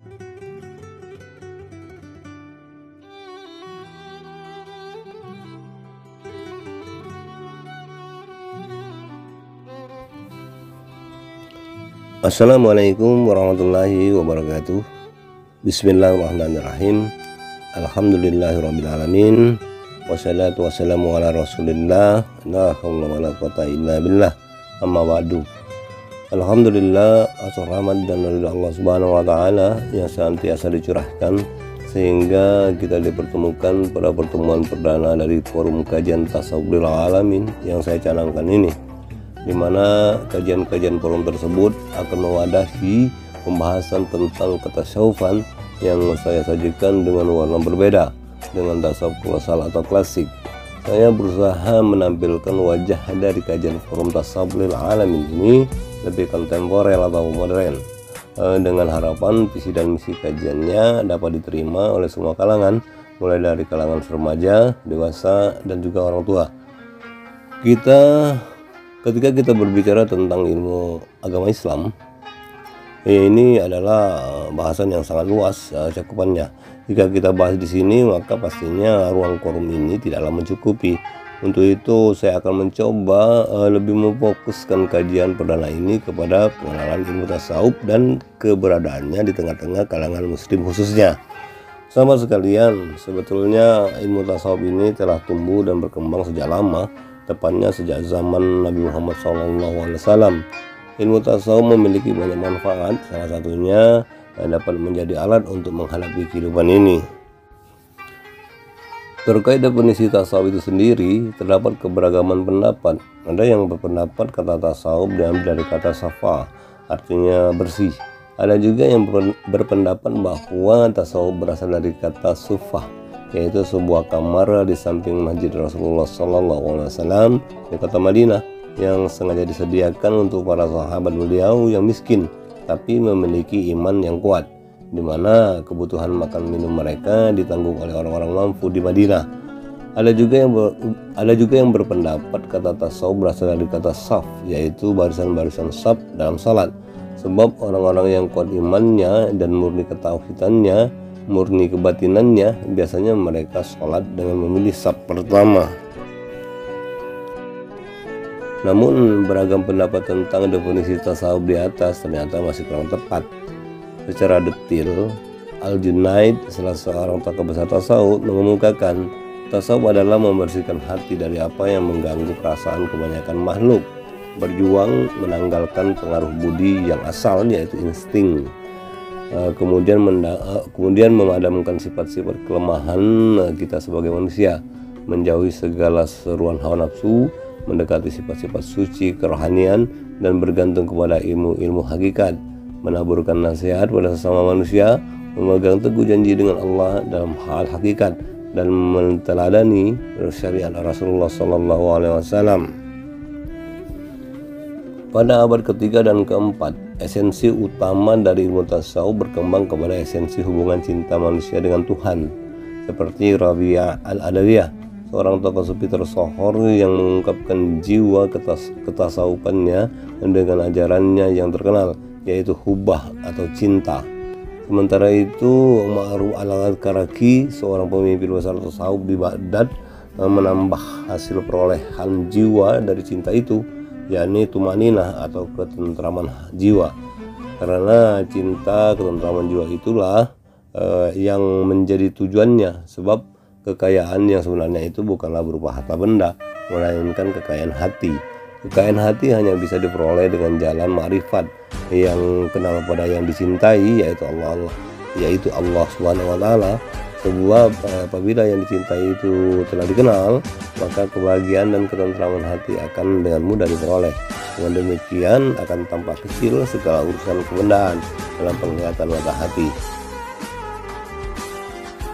Assalamualaikum warahmatullahi wabarakatuh. Bismillahirrahmanirrahim. Alhamdulillahirrabbilalamin. Wassalatu wassalamu ala rasulillah. La hawla wa la quwata illa billah. Amma ba'du. Alhamdulillah, asal rahmat dan ridha Allah subhanahu wa ta'ala yang senantiasa dicurahkan sehingga kita dipertemukan pada pertemuan perdana dari forum kajian tasawuf lil alamin yang saya canangkan ini, di mana kajian-kajian forum tersebut akan mewadahi pembahasan tentang ketasawufan yang saya sajikan dengan warna berbeda dengan tasawuf kolosal atau klasik. Saya berusaha menampilkan wajah dari kajian forum tasawuf lil alamin ini lebih kontemporer atau modern, dengan harapan visi dan misi kajiannya dapat diterima oleh semua kalangan, mulai dari kalangan remaja, dewasa, dan juga orang tua. Ketika kita berbicara tentang ilmu agama Islam, ini adalah bahasan yang sangat luas cakupannya. Jika kita bahas di sini, maka pastinya ruang forum ini tidaklah mencukupi. Untuk itu, saya akan mencoba lebih memfokuskan kajian perdana ini kepada pengenalan ilmu tasawuf dan keberadaannya di tengah-tengah kalangan muslim khususnya. Sahabat sekalian, sebetulnya ilmu tasawuf ini telah tumbuh dan berkembang sejak lama, tepatnya sejak zaman Nabi Muhammad SAW. Ilmu tasawuf memiliki banyak manfaat, salah satunya dapat menjadi alat untuk menghadapi kehidupan ini. Terkait definisi tasawuf itu sendiri, terdapat keberagaman pendapat. Ada yang berpendapat kata tasawuf diambil dari kata safa, artinya bersih. Ada juga yang berpendapat bahwa tasawuf berasal dari kata sufah, yaitu sebuah kamar di samping masjid Rasulullah SAW di kota Madinah yang sengaja disediakan untuk para sahabat beliau yang miskin tapi memiliki iman yang kuat, di mana kebutuhan makan minum mereka ditanggung oleh orang-orang mampu di Madinah. Ada juga yang berpendapat kata tasawuf berasal dari kata saf, yaitu barisan-barisan saf dalam salat, sebab orang-orang yang kuat imannya dan murni ketauhidannya, murni kebatinannya, biasanya mereka sholat dengan memilih saf pertama. Namun beragam pendapat tentang definisi tasawuf di atas ternyata masih kurang tepat. Secara detail, Al-Junaid, salah seorang tokoh besar tasawuf, mengemukakan tasawuf adalah membersihkan hati dari apa yang mengganggu perasaan kebanyakan makhluk, berjuang menanggalkan pengaruh budi yang asal, yaitu insting, kemudian memadamkan sifat-sifat kelemahan kita sebagai manusia, menjauhi segala seruan hawa nafsu, mendekati sifat-sifat suci kerohanian, dan bergantung kepada ilmu-ilmu hakikat, menaburkan nasihat pada sesama manusia, memegang teguh janji dengan Allah dalam hal hakikat, dan menteladani syariat Rasulullah SAW. Pada abad ketiga dan keempat, esensi utama dari ilmu tasawuf berkembang kepada esensi hubungan cinta manusia dengan Tuhan, seperti Rabi'ah al-Adawiyah, seorang tokoh sufi tersohor yang mengungkapkan jiwa ketasawufannya dengan ajarannya yang terkenal, yaitu hubah atau cinta. Sementara itu, Ma'ruf al-Karaki, seorang pemimpin besar tasawuf di Baghdad, menambah hasil perolehan jiwa dari cinta itu, yakni tumaninah atau ketentraman jiwa. Karena cinta ketentraman jiwa itulah yang menjadi tujuannya, sebab kekayaan yang sebenarnya itu bukanlah berupa harta benda, melainkan kekayaan hati. Kekayaan hati hanya bisa diperoleh dengan jalan ma'rifat yang kenal pada yang dicintai, yaitu Allah Subhanahu wa Ta'ala. Apabila yang dicintai itu telah dikenal, maka kebahagiaan dan ketentraman hati akan dengan mudah diperoleh. Dengan demikian akan tampak kecil segala urusan kebendaan dalam penglihatan mata hati.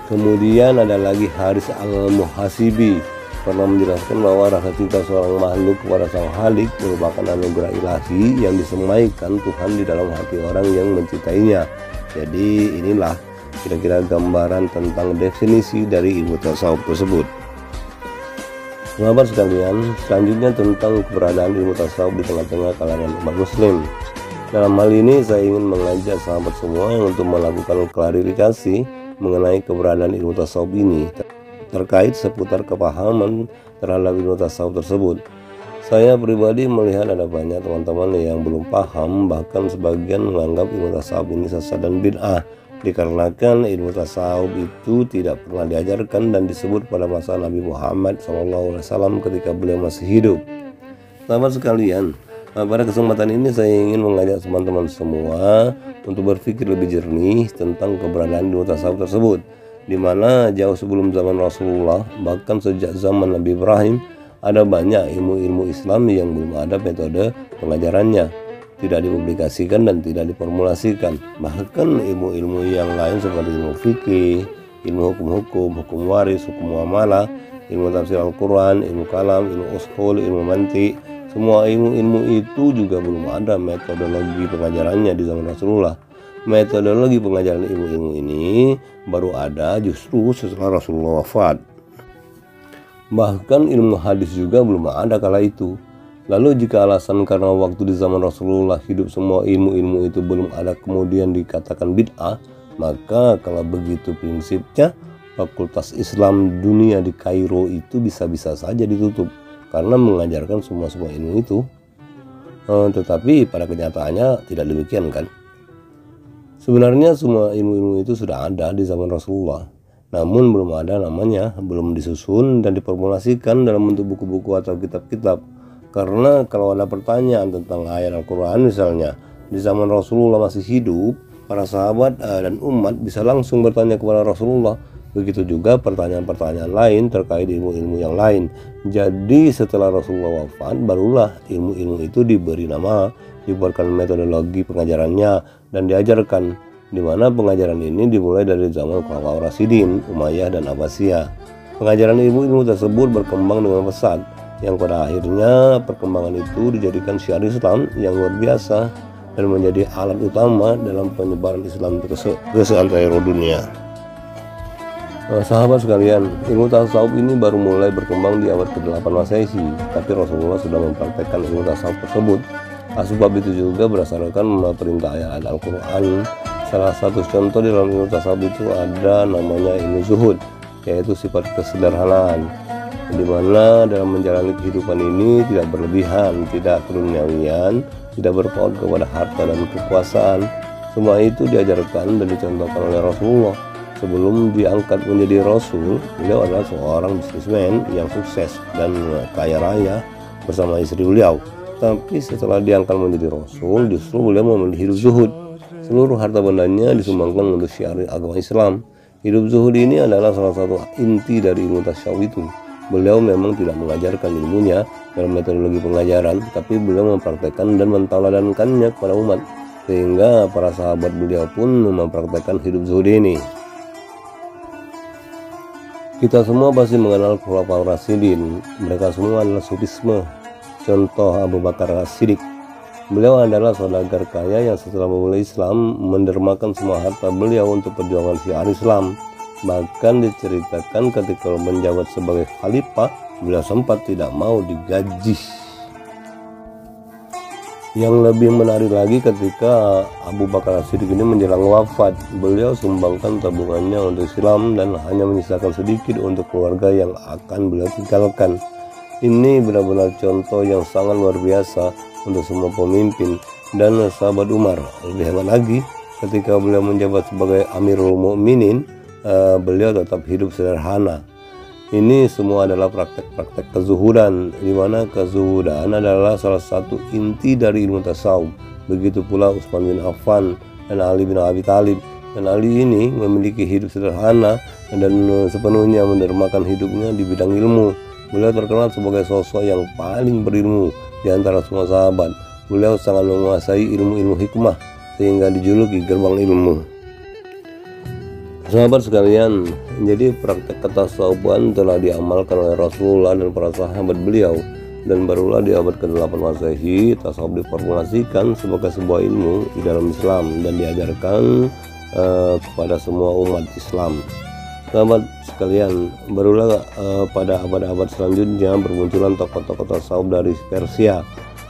Kemudian ada lagi Haris al-Muhasibi, pernah menjelaskan bahwa rasa cinta seorang makhluk kepada sang Khalik merupakan anugerah ilahi yang disemaikan Tuhan di dalam hati orang yang mencintainya. Jadi inilah kira-kira gambaran tentang definisi dari ilmu tasawuf tersebut. Sahabat sekalian, selanjutnya tentang keberadaan ilmu tasawuf di tengah-tengah kalangan umat muslim. Dalam hal ini saya ingin mengajak sahabat semua untuk melakukan klarifikasi mengenai keberadaan ilmu tasawuf ini terkait seputar kepahaman terhadap ilmu tasawuf tersebut. Saya pribadi melihat ada banyak teman-teman yang belum paham, bahkan sebagian menganggap ilmu tasawuf ini sesat dan bid'ah, dikarenakan ilmu tasawuf itu tidak pernah diajarkan dan disebut pada masa Nabi Muhammad SAW ketika beliau masih hidup. Sahabat sekalian, pada kesempatan ini saya ingin mengajak teman-teman semua untuk berpikir lebih jernih tentang keberadaan ilmu tasawuf tersebut, di mana jauh sebelum zaman Rasulullah, bahkan sejak zaman Nabi Ibrahim, ada banyak ilmu-ilmu Islam yang belum ada metode pengajarannya, tidak dipublikasikan dan tidak diformulasikan. Bahkan ilmu-ilmu yang lain seperti ilmu fikih, ilmu hukum-hukum, hukum waris, hukum muamalah, ilmu tafsir Al-Quran, ilmu kalam, ilmu ushul, ilmu mantiq, semua ilmu-ilmu itu juga belum ada metodologi pengajarannya di zaman Rasulullah. Metodologi pengajaran ilmu-ilmu ini baru ada justru setelah Rasulullah wafat. Bahkan ilmu hadis juga belum ada kala itu. Lalu jika alasan karena waktu di zaman Rasulullah hidup semua ilmu-ilmu itu belum ada kemudian dikatakan bid'ah, maka kalau begitu prinsipnya Fakultas Islam Dunia di Kairo itu bisa-bisa saja ditutup karena mengajarkan semua ilmu itu. Tetapi pada kenyataannya tidak demikian kan. Sebenarnya semua ilmu-ilmu itu sudah ada di zaman Rasulullah, namun belum ada namanya, belum disusun dan diformulasikan dalam bentuk buku-buku atau kitab-kitab. Karena kalau ada pertanyaan tentang ayat Al-Quran misalnya, di zaman Rasulullah masih hidup, para sahabat dan umat bisa langsung bertanya kepada Rasulullah. Begitu juga pertanyaan-pertanyaan lain terkait ilmu-ilmu yang lain. Jadi setelah Rasulullah wafat, barulah ilmu-ilmu itu diberi nama, dibuatkan metodologi pengajarannya dan diajarkan, di mana pengajaran ini dimulai dari zaman Khulafaur Rasyidin, Umayyah dan Abbasiyah. Pengajaran ilmu-ilmu tersebut berkembang dengan pesat, yang pada akhirnya perkembangan itu dijadikan syiar Islam yang luar biasa dan menjadi alat utama dalam penyebaran Islam ke seantero dunia. Sahabat sekalian, ilmu tasawuf ini baru mulai berkembang di abad ke-8 Masehi, tapi Rasulullah sudah mempraktekkan ilmu tasawuf tersebut. Sebab itu juga berdasarkan perintah ayat Al-Quran. Salah satu contoh di dalam ilmu tasawuf itu ada namanya ilmu zuhud, yaitu sifat kesederhanaan, di mana dalam menjalani kehidupan ini tidak berlebihan, tidak keduniawian, tidak berpaut kepada harta dan kekuasaan. Semua itu diajarkan dan dicontohkan oleh Rasulullah. Sebelum diangkat menjadi Rasul, beliau adalah seorang bisnismen yang sukses dan kaya raya bersama istri beliau. Tapi setelah diangkat menjadi Rasul, justru beliau memilih hidup zuhud. Seluruh harta bendanya disumbangkan untuk syiar agama Islam. Hidup zuhud ini adalah salah satu inti dari ilmu tasawuf itu. Beliau memang tidak mengajarkan ilmunya dalam metodologi pengajaran, tapi beliau mempraktekkan dan menteladankannya kepada umat, sehingga para sahabat beliau pun mempraktekkan hidup zuhud ini. Kita semua pasti mengenal Khulafaur Rasyidin. Mereka semua adalah sufisme. Contoh Abu Bakar As-Siddiq. Beliau adalah saudagar kaya yang setelah memulai Islam mendermakan semua harta beliau untuk perjuangan syiar Islam. Bahkan diceritakan ketika menjabat sebagai khalifah, beliau sempat tidak mau digaji. Yang lebih menarik lagi, ketika Abu Bakar As-Siddiq ini menjelang wafat, beliau sumbangkan tabungannya untuk Islam dan hanya menyisakan sedikit untuk keluarga yang akan beliau tinggalkan. Ini benar-benar contoh yang sangat luar biasa untuk semua pemimpin dan sahabat Umar. Lebih hebat lagi, ketika beliau menjabat sebagai Amirul Mukminin, beliau tetap hidup sederhana. Ini semua adalah praktek-praktek kezuhudan, di mana kezuhudan adalah salah satu inti dari ilmu tasawuf. Begitu pula Utsman bin Affan dan Ali bin Abi Thalib. Dan Ali ini memiliki hidup sederhana dan sepenuhnya mendermakan hidupnya di bidang ilmu. Beliau terkenal sebagai sosok yang paling berilmu di antara semua sahabat. Beliau sangat menguasai ilmu-ilmu hikmah sehingga dijuluki gerbang ilmu. Sahabat sekalian, jadi praktek ketasawufan telah diamalkan oleh Rasulullah dan para sahabat beliau, dan barulah di abad ke-8 Masehi tasawuf diformulasikan sebagai sebuah ilmu di dalam Islam dan diajarkan kepada semua umat Islam. Sahabat sekalian, barulah pada abad-abad selanjutnya bermunculan tokoh-tokoh tasawuf dari Persia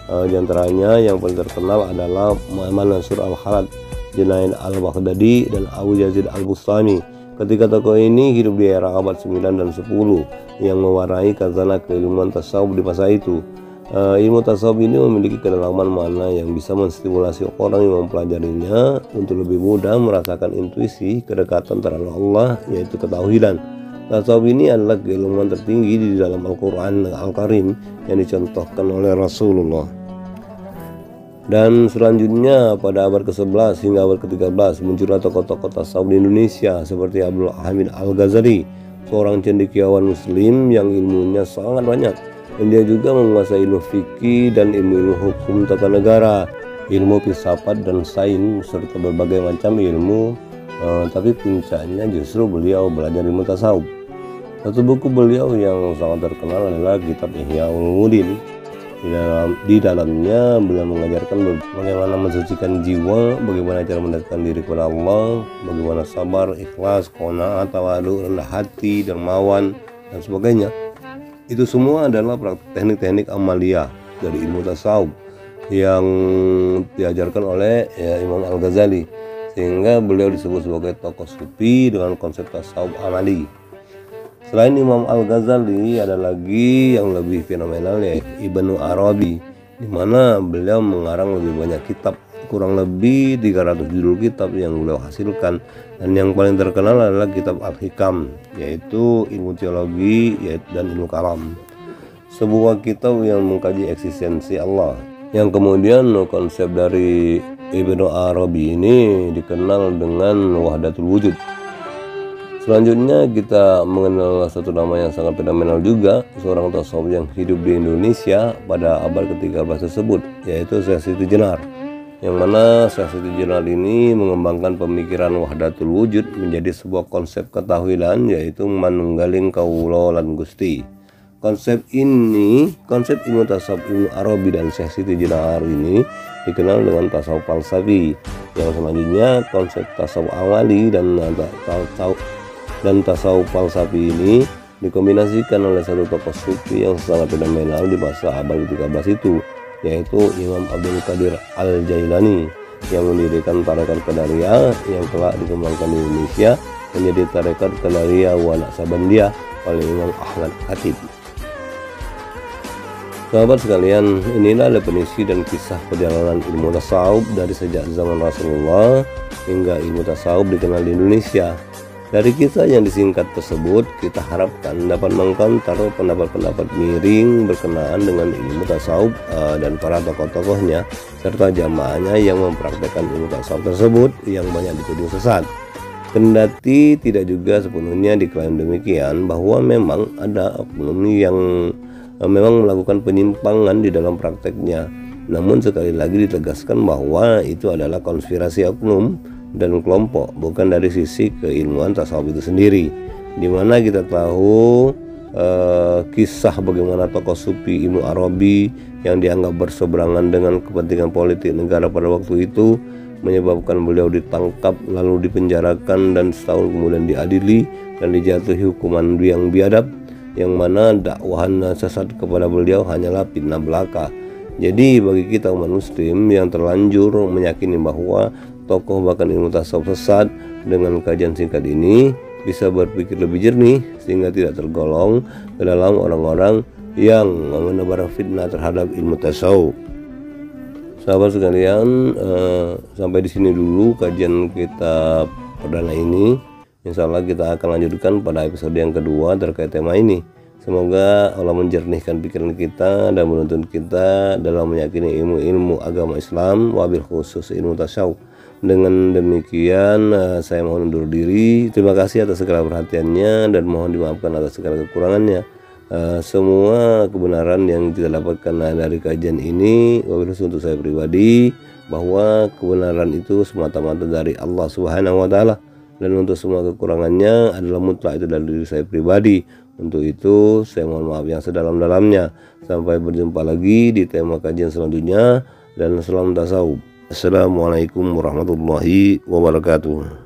Di antaranya yang paling terkenal adalah Muhammad Nasr al-Khalad, Junaid al-Baghdadi, dan Abu Yazid al-Bustami. Ketiga tokoh ini hidup di era abad 9 dan 10 yang mewarai khazanah keilmuan tasawuf di masa itu. Ilmu tasawuf ini memiliki kedalaman makna yang bisa menstimulasi orang yang mempelajarinya untuk lebih mudah merasakan intuisi kedekatan terhadap Allah, yaitu ketauhidan. Tasawuf ini adalah keilmuan tertinggi di dalam Al-Quran Al-Karim yang dicontohkan oleh Rasulullah. Dan selanjutnya pada abad ke-11 hingga abad ke-13 muncullah tokoh-tokoh tasawuf di Indonesia seperti Abdul Hamid Al-Ghazali, seorang cendekiawan muslim yang ilmunya sangat banyak. Dan dia juga menguasai ilmu fikih dan ilmu hukum tata negara, ilmu filsafat dan sains, serta berbagai macam ilmu. Tapi puncaknya justru beliau belajar ilmu tasawuf. Satu buku beliau yang sangat terkenal adalah kitab Ihya Ulumuddin. Di dalamnya beliau mengajarkan bagaimana mensucikan jiwa, bagaimana cara mendekatkan diri kepada Allah, bagaimana sabar, ikhlas, qanaah, tawadu, rendah hati, dermawan, dan sebagainya. Itu semua adalah teknik-teknik amalia dari ilmu tasawuf yang diajarkan oleh Imam Al-Ghazali, sehingga beliau disebut sebagai tokoh sufi dengan konsep tasawuf amali. Selain Imam Al-Ghazali, ada lagi yang lebih fenomenal, yaitu Ibnu Arabi, di mana beliau mengarang lebih banyak kitab, kurang lebih 300 judul kitab yang beliau hasilkan. Dan yang paling terkenal adalah kitab Al-Hikam, yaitu ilmu teologi dan ilmu kalam, sebuah kitab yang mengkaji eksistensi Allah, yang kemudian konsep dari Ibnu Arabi ini dikenal dengan wahdatul wujud. Selanjutnya kita mengenal satu nama yang sangat fenomenal juga, seorang tasawuf yang hidup di Indonesia pada abad ke-13 tersebut, yaitu Syekh Siti Jenar, yang mana Syekh Siti Jenar ini mengembangkan pemikiran wahdatul wujud menjadi sebuah konsep ketauhidan, yaitu manunggaling kawula lan Gusti. Konsep ilmu tasawuf Ibnu Arabi dan Syekh Siti Jenar ini dikenal dengan tasawuf falsafi. Yang selanjutnya konsep tasawuf amali dan tasawuf falsafi ini dikombinasikan oleh satu tokoh sufi yang sangat fenomenal di masa abad ke-13 itu, yaitu Imam Abdul Qadir Al-Jailani, yang mendirikan tarekat Qadariyah yang telah dikembangkan di Indonesia menjadi tarekat Qadariyah wa Naqsabandiyah oleh Imam Ahmad Khatib. Sahabat sekalian, inilah definisi dan kisah perjalanan ilmu tasawuf dari sejak zaman Rasulullah hingga ilmu tasawuf dikenal di Indonesia. Dari kisah yang disingkat tersebut, kita harapkan dapat mengcounter pendapat-pendapat miring berkenaan dengan ilmu tasawuf dan para tokoh-tokohnya serta jamaahnya yang mempraktekkan ilmu tasawuf tersebut yang banyak dituding sesat. Kendati tidak juga sepenuhnya diklaim demikian, bahwa memang ada oknum yang memang melakukan penyimpangan di dalam prakteknya. Namun sekali lagi ditegaskan bahwa itu adalah konspirasi oknum dan kelompok, bukan dari sisi keilmuan tasawuf itu sendiri, di mana kita tahu kisah bagaimana tokoh sufi Ibnu Arabi yang dianggap berseberangan dengan kepentingan politik negara pada waktu itu menyebabkan beliau ditangkap lalu dipenjarakan dan setahun kemudian diadili dan dijatuhi hukuman yang biadab, yang mana dakwahan sesat kepada beliau hanyalah fitnah belaka. Jadi bagi kita umat muslim yang terlanjur meyakini bahwa tokoh bahkan ilmu tasawuf sesat, dengan kajian singkat ini bisa berpikir lebih jernih sehingga tidak tergolong ke dalam orang-orang yang menebar fitnah terhadap ilmu tasawuf. Sahabat sekalian, sampai di sini dulu kajian kita perdana ini. Insya Allah kita akan lanjutkan pada episode yang kedua terkait tema ini. Semoga Allah menjernihkan pikiran kita dan menuntun kita dalam meyakini ilmu-ilmu agama Islam, wabil khusus ilmu tasawuf. Dengan demikian saya mohon undur diri. Terima kasih atas segala perhatiannya dan mohon dimaafkan atas segala kekurangannya. Semua kebenaran yang kita dapatkan dari kajian ini wabil khusus untuk saya pribadi, bahwa kebenaran itu semata-mata dari Allah Subhanahu wa Ta'ala, dan untuk semua kekurangannya adalah mutlak itu dari diri saya pribadi. Untuk itu saya mohon maaf yang sedalam-dalamnya. Sampai berjumpa lagi di tema kajian selanjutnya, dan salam tasawuf. Assalamualaikum warahmatullahi wabarakatuh.